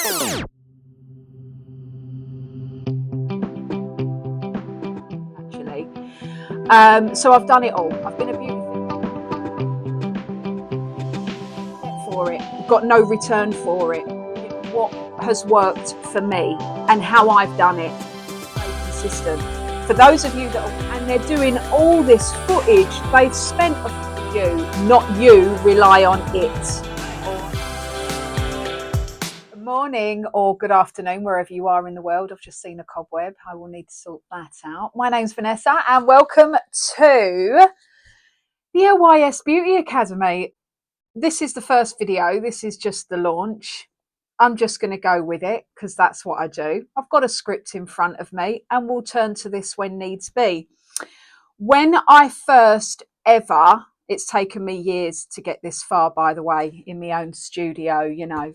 actually. So I've done it all. I've been a beauty for it, got no return for it. What has worked for me and how I've done it, very consistent. For those of you that are, and they're doing all this footage, they've spent you, not you rely on it. Good morning or good afternoon, wherever you are in the world. I've just seen a cobweb. I will need to sort that out. My name's Vanessa and welcome to the LYS Beauty Academy. This is the first video. This is just the launch. I'm just going to go with it because that's what I do. I've got a script in front of me and we'll turn to this when needs be. When I first ever, it's taken me years to get this far, by the way, in my own studio, you know,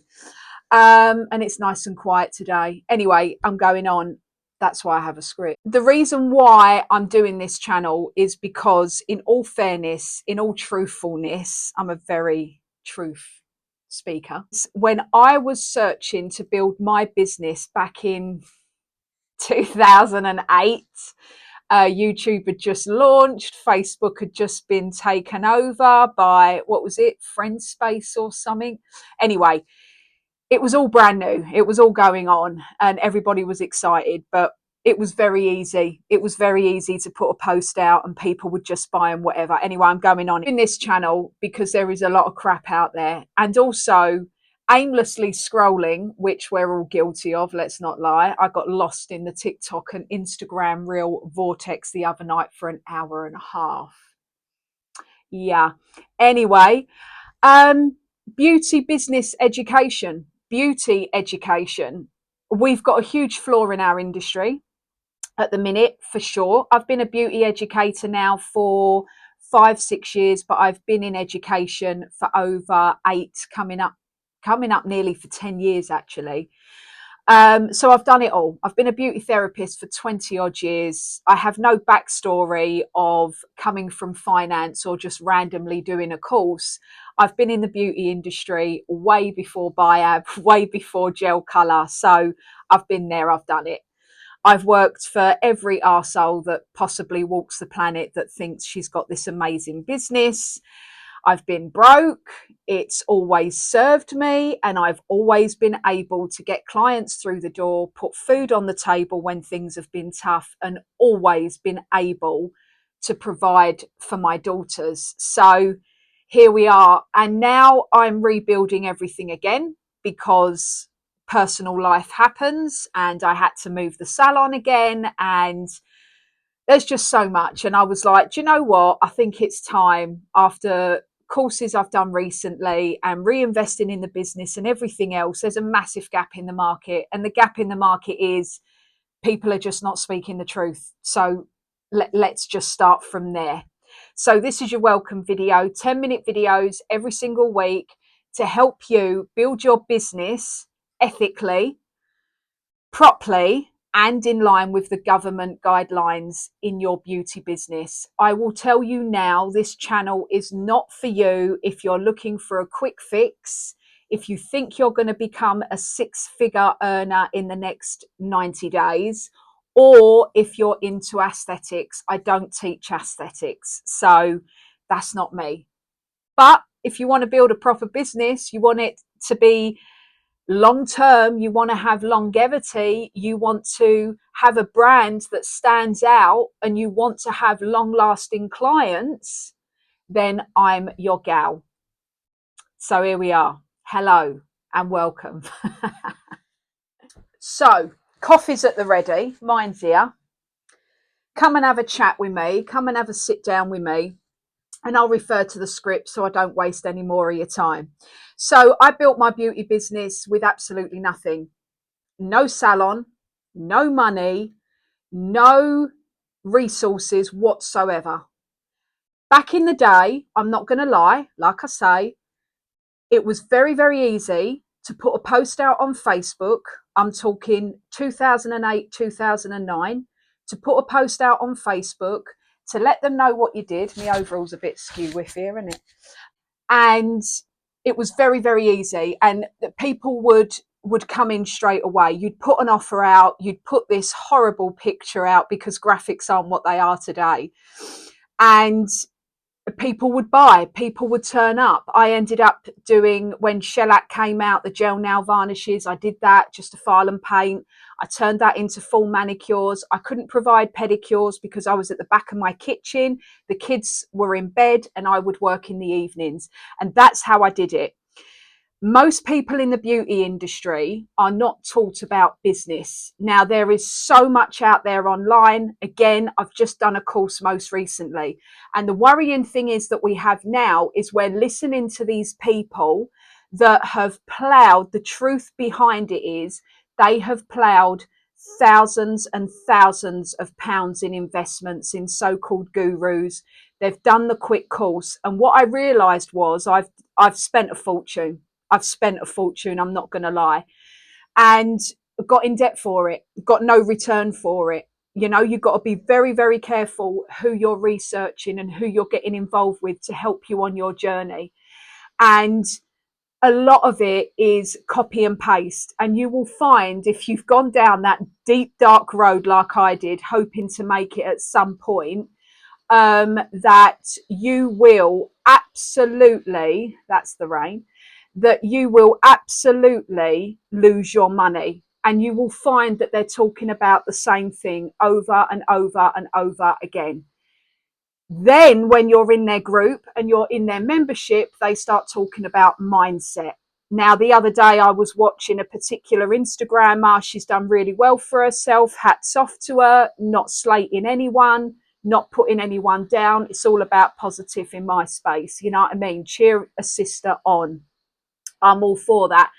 and it's nice and quiet today. Anyway, I'm going on. That's why I have a script. The reason why I'm doing this channel is because, in all fairness, in all truthfulness, I'm a very truth speaker. When I was searching to build my business back in 2008, YouTube had just launched, Facebook had just been taken over by, what was it, Friendspace or something? Anyway, it was all brand new. It was all going on and everybody was excited, but it was very easy. It was very easy to put a post out and people would just buy and whatever. Anyway, I'm going on in this channel because there is a lot of crap out there, and also aimlessly scrolling, which we're all guilty of, let's not lie. I got lost in the TikTok and Instagram reel vortex the other night for an hour and a half. Yeah. Anyway, beauty business education. Beauty education. We've got a huge flaw in our industry at the minute, for sure. I've been a beauty educator now for 5-6 years, but I've been in education for over 8, coming up nearly for 10 years actually. So I've done it all. I've been a beauty therapist for 20 odd years. I have no backstory of coming from finance or just randomly doing a course. I've been in the beauty industry way before Biab, way before gel colour. So I've been there, I've done it. I've worked for every arsehole that possibly walks the planet that thinks she's got this amazing business. I've been broke. It's always served me, and I've always been able to get clients through the door, put food on the table when things have been tough, and always been able to provide for my daughters. So here we are. And now I'm rebuilding everything again because personal life happens and I had to move the salon again, and there's just so much. And I was like, do you know what? I think it's time, after courses I've done recently and reinvesting in the business and everything else. There's a massive gap in the market, and the gap in the market is people are just not speaking the truth. So let's just start from there. So this is your welcome video, 10-minute videos every single week to help you build your business ethically, properly, and in line with the government guidelines in your beauty business. I will tell you now, this channel is not for you if you're looking for a quick fix, if you think you're going to become a 6-figure earner in the next 90 days, or if you're into aesthetics. I don't teach aesthetics, so that's not me. But if you want to build a proper business, you want it to be long term, you want to have longevity, you want to have a brand that stands out, and you want to have long lasting clients, then I'm your gal. So here we are. Hello and welcome. So coffee's at the ready, mine's here. Come and have a chat with me, come and have a sit down with me, and I'll refer to the script so I don't waste any more of your time. So I built my beauty business with absolutely nothing. No salon, no money, no resources whatsoever. Back in the day, I'm not going to lie, like I say, it was very, very easy to put a post out on Facebook. I'm talking 2008, 2009, to put a post out on Facebook to let them know what you did. My overall's a bit skew with here, isn't it? And it was very, very easy. And people would would come in straight away. You'd put an offer out, you'd put this horrible picture out because graphics aren't what they are today. And people would buy, people would turn up. I ended up doing, when shellac came out, the gel nail varnishes, I did that just to file and paint. I turned that into full manicures. I couldn't provide pedicures because I was at the back of my kitchen. The kids were in bed and I would work in the evenings. And that's how I did it. Most people in the beauty industry are not taught about business. Now, there is so much out there online. Again, I've just done a course most recently. And the worrying thing is that we have now is we're listening to these people that have ploughed, the truth behind it is they have ploughed thousands and thousands of pounds in investments in so-called gurus. They've done the quick course. And what I realized was I've spent a fortune. I'm not going to lie, and got in debt for it, got no return for it. You know, you've got to be very, very careful who you're researching and who you're getting involved with to help you on your journey. And a lot of it is copy and paste. And you will find if you've gone down that deep, dark road like I did, hoping to make it at some point, that you will absolutely, that's the rain, that you will absolutely lose your money. And you will find that they're talking about the same thing over and over and over again. Then when you're in their group and you're in their membership, they start talking about mindset. Now, the other day I was watching a particular Instagrammer. She's done really well for herself. Hats off to her, not slating anyone, not putting anyone down. It's all about positive in my space. You know what I mean? Cheer a sister on. I'm all for that.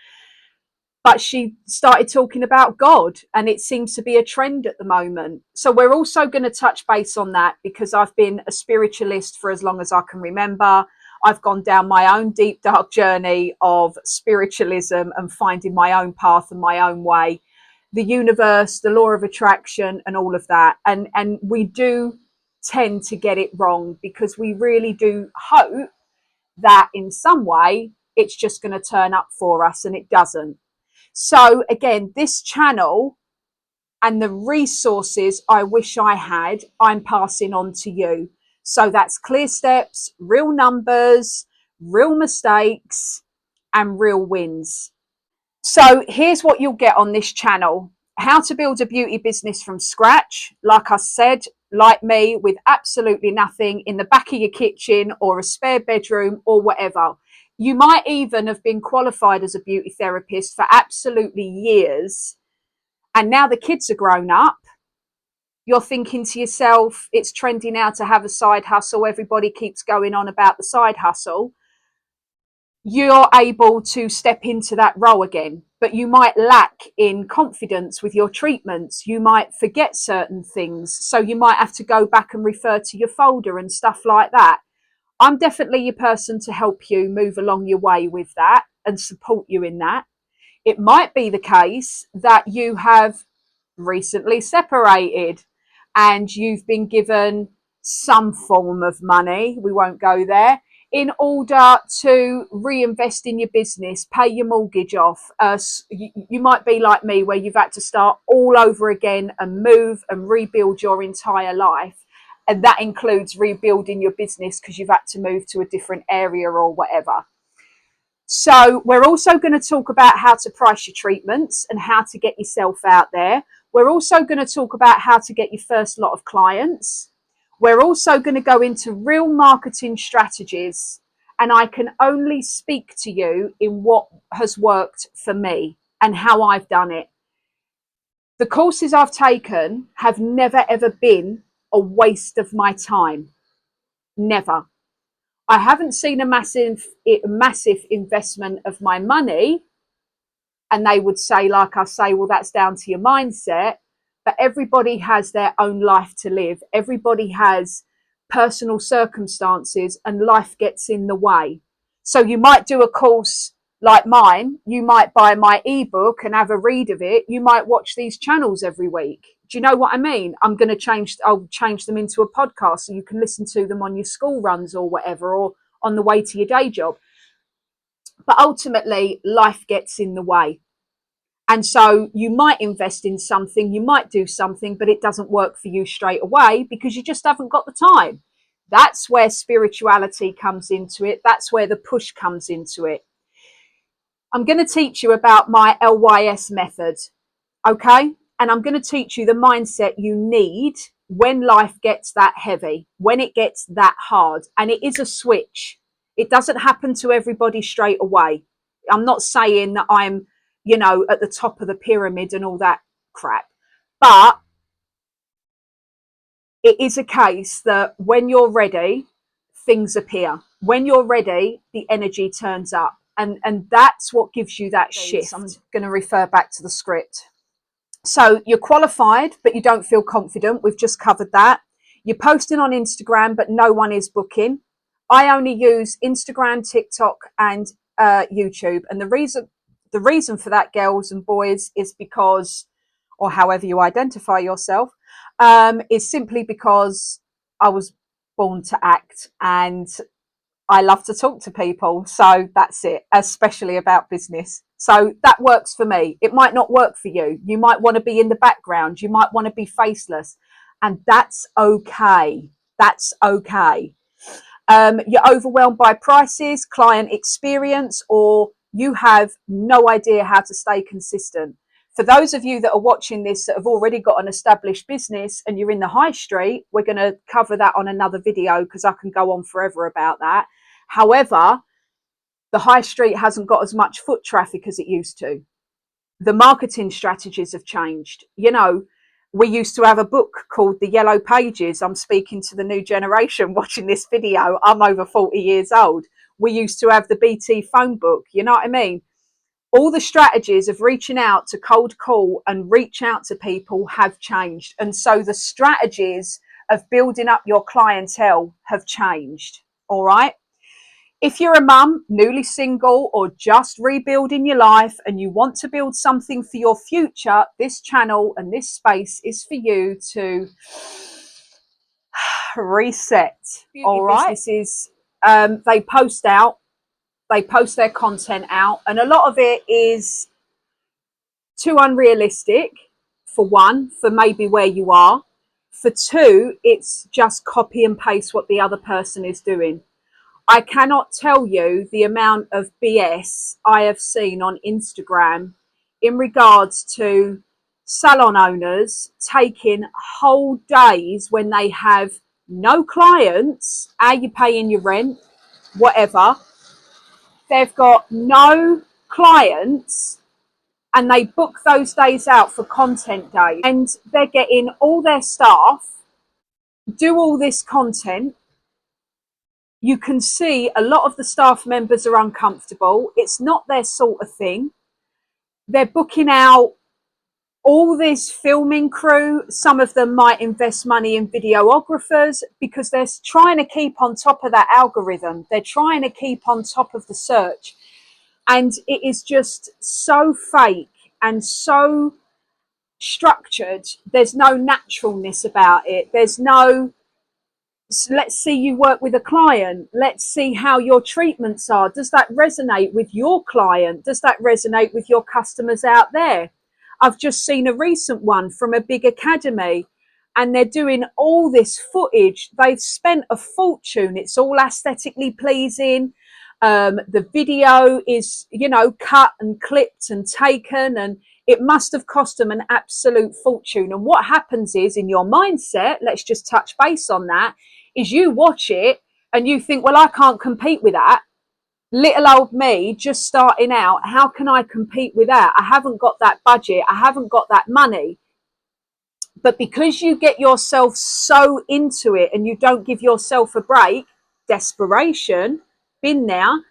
But she started talking about God, and it seems to be a trend at the moment. So we're also going to touch base on that because I've been a spiritualist for as long as I can remember. I've gone down my own deep, dark journey of spiritualism and finding my own path and my own way. The universe, the law of attraction, and all of that. And we do tend to get it wrong because we really do hope that in some way it's just going to turn up for us, and it doesn't. So again, this channel and the resources I wish I had, I'm passing on to you. So that's clear steps, real numbers, real mistakes, and real wins. So here's what you'll get on this channel. How to build a beauty business from scratch. Like I said, like me, with absolutely nothing in the back of your kitchen or a spare bedroom or whatever. You might even have been qualified as a beauty therapist for absolutely years. And now the kids are grown up. You're thinking to yourself, it's trendy now to have a side hustle. Everybody keeps going on about the side hustle. You're able to step into that role again, but you might lack in confidence with your treatments. You might forget certain things. So you might have to go back and refer to your folder and stuff like that. I'm definitely your person to help you move along your way with that and support you in that. It might be the case that you have recently separated and you've been given some form of money, we won't go there, in order to reinvest in your business, pay your mortgage off. You might be like me where you've had to start all over again and move and rebuild your entire life. And that includes rebuilding your business because you've had to move to a different area or whatever. So we're also going to talk about how to price your treatments and how to get yourself out there. We're also going to talk about how to get your first lot of clients. We're also going to go into real marketing strategies. And I can only speak to you in what has worked for me and how I've done it. The courses I've taken have never, ever been a waste of my time. Never. I haven't seen a massive investment of my money. And they would say, like I say, well, that's down to your mindset. But everybody has their own life to live. Everybody has personal circumstances and life gets in the way. So you might do a course like mine. You might buy my ebook and have a read of it. You might watch these channels every week. Do you know what I mean? I'll change them into a podcast so you can listen to them on your school runs or whatever, or on the way to your day job. But ultimately, life gets in the way. And so you might invest in something, you might do something, but it doesn't work for you straight away because you just haven't got the time. That's where spirituality comes into it. That's where the push comes into it. I'm going to teach you about my LYS method, okay? And I'm going to teach you the mindset you need when life gets that heavy, when it gets that hard. And it is a switch. It doesn't happen to everybody straight away. I'm not saying that I'm, at the top of the pyramid and all that crap. But it is a case that when you're ready, things appear. When you're ready, the energy turns up. And that's what gives you that shift. I'm going to refer back to the script. So you're qualified, but you don't feel confident. We've just covered that. You're posting on Instagram, but no one is booking. I only use Instagram, TikTok, and YouTube. And the reason for that, girls and boys, is because, or however you identify yourself, is simply because I was born to act and I love to talk to people. So that's it, especially about business. So that works for me. It might not work for you. You might want to be in the background. You might want to be faceless. And that's okay. That's okay. You're overwhelmed by prices, client experience, or you have no idea how to stay consistent. For those of you that are watching this that have already got an established business and you're in the high street, we're going to cover that on another video because I can go on forever about that. However, the high street hasn't got as much foot traffic as it used to. The marketing strategies have changed. We used to have a book called The Yellow Pages. I'm speaking to the new generation watching this video. I'm over 40 years old. We used to have the BT phone book. You know what I mean? All the strategies of reaching out to cold call and reach out to people have changed. And so the strategies of building up your clientele have changed. All right. If you're a mum, newly single, or just rebuilding your life and you want to build something for your future, this channel and this space is for you to reset. All right. Businesses, they post their content out, and a lot of it is too unrealistic, for one, for maybe where you are. For two, it's just copy and paste what the other person is doing. I cannot tell you the amount of BS I have seen on Instagram in regards to salon owners taking whole days when they have no clients. Are you paying your rent? Whatever. They've got no clients and they book those days out for content days. And they're getting all their staff, do all this content. You can see a lot of the staff members are uncomfortable. It's not their sort of thing. They're booking out all this filming crew. Some of them might invest money in videographers because they're trying to keep on top of that algorithm. They're trying to keep on top of the search. And it is just so fake and so structured. There's no naturalness about it. There's no, let's see you work with a client. Let's see how your treatments are. Does that resonate with your client? Does that resonate with your customers out there? I've just seen a recent one from a big academy and they're doing all this footage. They've spent a fortune. It's all aesthetically pleasing. The video is, cut and clipped and taken, and it must have cost them an absolute fortune. And what happens is, in your mindset, let's just touch base on that, is you watch it and you think, well, I can't compete with that. Little old me just starting out, how can I compete with that? I haven't got that budget. I haven't got that money. But because you get yourself so into it and you don't give yourself a break, desperation, been there,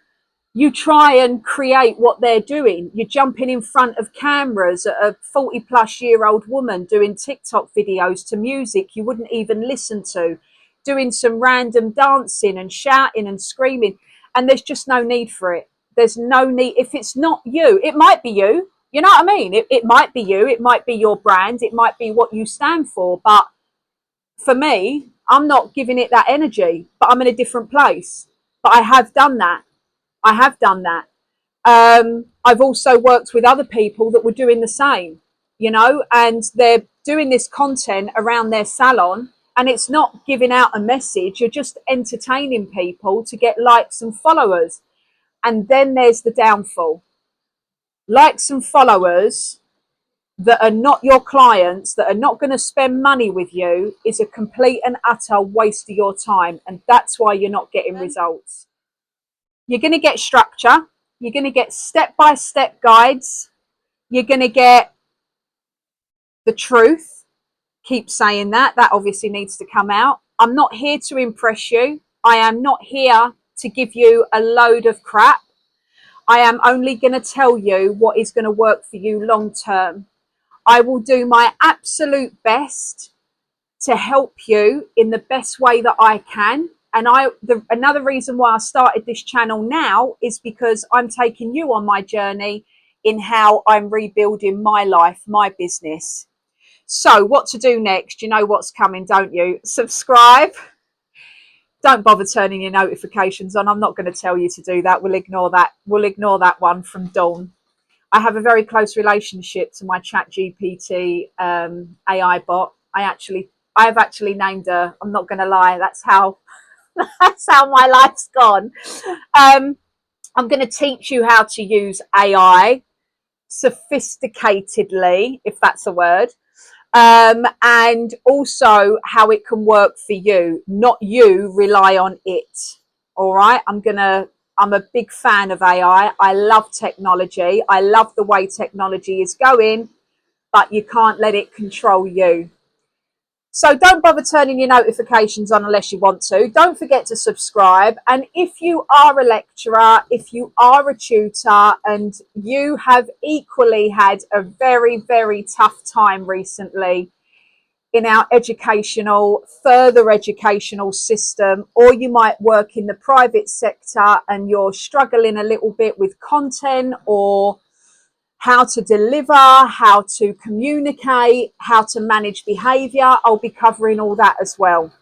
you try and create what they're doing. You're jumping in front of cameras, a 40 plus year old woman doing TikTok videos to music you wouldn't even listen to, doing some random dancing and shouting and screaming. And there's just no need for it. There's no need. If it's not you, it might be you. You know what I mean? It might be you. It might be your brand. It might be what you stand for. But for me, I'm not giving it that energy, but I'm in a different place. But I have done that. I have done that. I've also worked with other people that were doing the same, you know, and they're doing this content around their salon, and it's not giving out a message. You're just entertaining people to get likes and followers. And then there's the downfall. Likes and followers that are not your clients, that are not going to spend money with you, is a complete and utter waste of your time. And that's why you're not getting results. You're going to get structure. You're going to get step-by-step guides. You're going to get the truth. Keep saying that. That obviously needs to come out. I'm not here to impress you. I am not here to give you a load of crap. I am only going to tell you what is going to work for you long term. I will do my absolute best to help you in the best way that I can. And another reason why I started this channel now is because I'm taking you on my journey in how I'm rebuilding my life, my business. So what to do next? You know what's coming, don't you? Subscribe. Don't bother turning your notifications on. I'm not going to tell you to do that. We'll ignore that. We'll ignore that one from Dawn. I have a very close relationship to my ChatGPT AI bot. I have actually named her. I'm not going to lie. That's how my life's gone. I'm going to teach you how to use AI sophisticatedly, if that's a word, and also how it can work for you, not you rely on it. All right. I'm a big fan of AI. I love technology. I love the way technology is going, but you can't let it control you. So don't bother turning your notifications on unless you want to. Don't forget to subscribe. And if you are a lecturer, if you are a tutor, and you have equally had a very, very tough time recently in our further educational system, or you might work in the private sector and you're struggling a little bit with content or how to deliver, how to communicate, how to manage behavior, I'll be covering all that as well.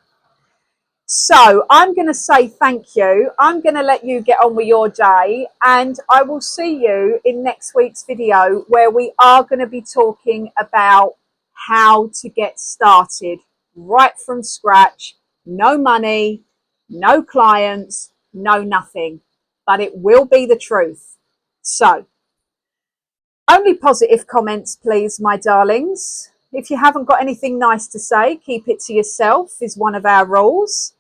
So I'm going to say thank you. I'm going to let you get on with your day, and I will see you in next week's video, where we are going to be talking about how to get started right from scratch. No money, no clients, no nothing, but it will be the truth. So only positive comments, please, my darlings. If you haven't got anything nice to say, keep it to yourself is one of our rules.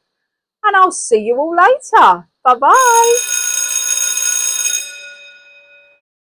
And I'll see you all later. Bye-bye.